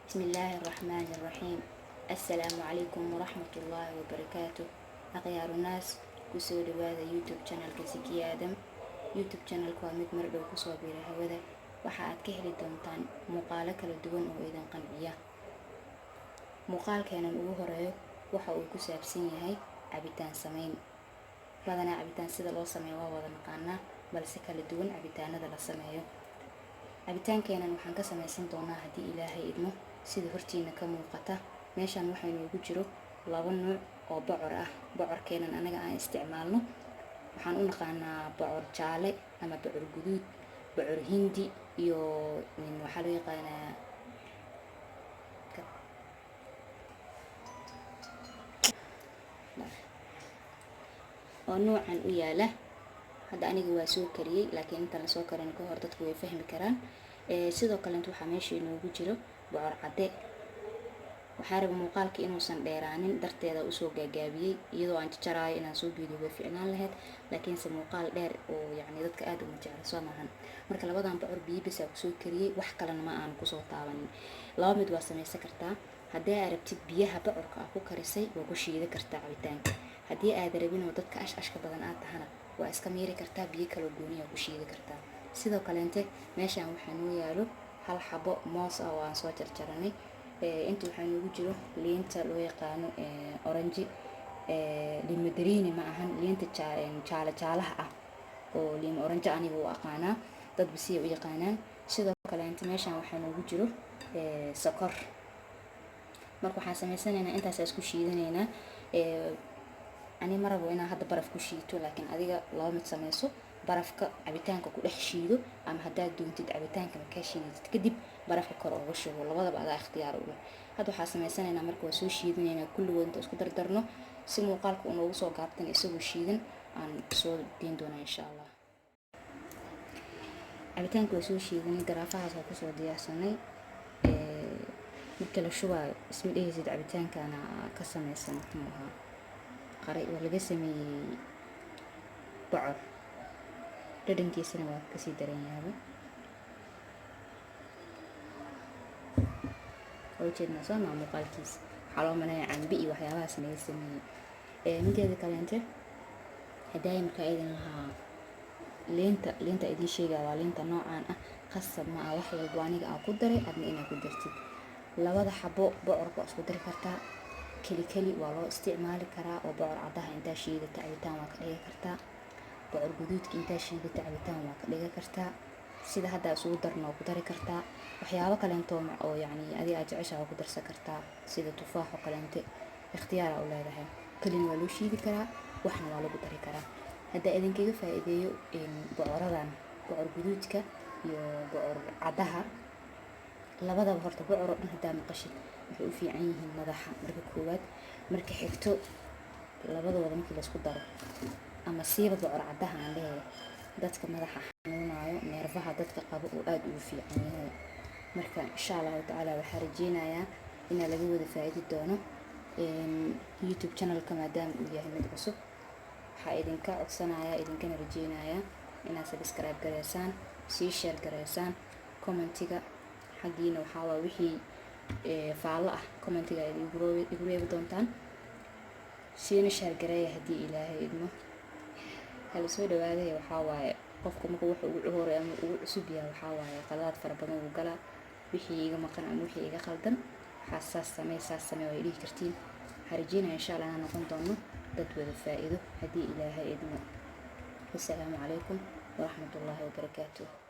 بسم الله الرحمن الرحيم. السلام عليكم ورحمة الله وبركاته. أخيار الناس كسور هذا يوتيوب channel كسكي آدم. يوتيوب channel كوامد مردو كسور هذا وحاء كهل دونتان مقالة لدون أو إذا قنبية مقال كان الأوهرة وحاء كساب سنيهاي عبيتان سمين بدنا عبيتان سيدا لو سميوا وضا نقانا بل سكا لدون عبيتان هذا لسميو cabitaan keenan waxaan ka samaysan doonaa haddii ilaahay idmo sida hortiina ka muuqata meeshaan waxaa inoogu jiro laba nooc oo bocor ah. bocorkeenan anaga aan isticmaalno waxaan u naqaanaa bocor jaale ama bocor guduud, bocor hindi iyo waxaa loo yaqaanaa oo noocan u yaala. hadda aniga waa soo kariyay laakiin inta la soo karin ka hor dadku way fahmi karaan. sidoo kale inta waxa meesha inoogu jiro bocor cade. waxaa raba muuqaalka inuusan dheeraanin darteeda u soo gaagaabiyay iyadoo aan jaraayo inaan soo geeyo way fiicnaan lahayd laakiin se muuqaal dheer oo yacni dadka aad uma jecel soo maahan. marka labadan bocor biyo bas ku soo kariyay wax kalena ma aan ku soo taabanin. laba mid waa samaysan kartaa. haddii aad rabtid biyaha bocorka ku karisay waa ku shiidi kartaa cabitaanka. haddii aad rabin oo dadka ashka badan aad tahana waa iska miiri kartaa biyo kala gooni ah ku shiidi kartaa. sidoo kale meeshaan waxaa noo yaalo hal xabo moos ah oo aan soo jarjaranay. inta waxaa noogu jiro liinta loo yaqaano orange liin madarini ma ahan liinta jaalaha ah oo liin orange aniga u aqaanaa dad bisiya u yaqaanaan. sidoo kale meeshaan waxaa noogu jiro sokor. marka waxaan samaysanaynaa intaas isku shiidanaynaa. ani ma rabo inaan hadda baraf ku shiito laakiin adiga laba mid samayso barafka cabitaanka ku dhex shiido ama haddaad doontid cabitaanka markaa shiidid kadib barafka kor uga shubo labadaba adaa ikhtiyaar u leh. hadda waxaa samaysanaynaa marka waa soo shiidanaynaa kulligood inta isku dardarno si muuqaalka uu noogu soo gaabtan isagoo shiidan aan soo diin doonaa insha allah. cabitaanka waa soo shiidanay garaafahaas waa kusoo diyaarsanay. marka la shubaayo isma dhehaysid cabitaankana ka samaysan muxuu ahaa qaray waa laga sameeyey bocor dhadhankiisana waa kasii daran yahay. oo jeedna soo ma muuqaalkiisa waxaa loo maleeyaa cambi iyo waxyaabahaas laga sameeyey. mideeda kaleente haddaay markaa idin lahaa liinta idin sheegaa waa liinta noocaan ah qasab ma ah wax walbo aniga aan ku daray adna inaad ku dartid. labada xabo bocorka isku dari kartaa keli waa loo isticmaali karaa oo bocor cadaha intaa shiidata cabitaan waa ka dhigi kartaa. bocor guduudka intaa shiidata cabitaan waa ka dhigi kartaa. sida hadda isugu darno ku dari kartaa. waxyaabo kaleento oo yacni adiga aad jeceshahay ku darsan kartaa sida tufaax oo kaleente ikhtiyaar u leedahay. kalina waa loo shiidi karaa waxna waa lagu dari karaa. hadda idinkaga faa'iideeyo bocораdan bocor guduudka iyo bocor cadaha labadaba horta bocor oo dhan haddaa maqashid waxay u fiican yihiin madaxa marka koowaad. marka xigto labadooda markii la isku daro ama siiba bocor cadaha aan leeyahay dadka madaxa xanuunayo neerfaha dadka qabo oo aad ugu fiican yahay. marka insha Allah taala waxaan rajeynayaa in laga wada faa'iidi doono YouTube channel-ka maadaama uu yahay mid cusub. waxaa idinka codsanayaa idinkana rajeynayaa inaad subscribe gareysaan, sii share gareysaan, commentiga xaqiina waxaa waa wixii faalo ah commentiga ay igu reebi doontaan. siina share gareeya haddii ilaahay idmo. hal soo dhawaaday waxaa waaye qofka markuu wax ugu horeeyo ama ugu cusub yahay waxaa waaye qalaad fara badan uu galaa wixii iga maqan ama wixii iga khaldan xasaas samee way dhihi kartiin. harjina insha Allah aan noqon doono dad wada faa'iido haddii ilaahay idmo. assalaamu calaykum wa rahmatullahi wa barakaatuh.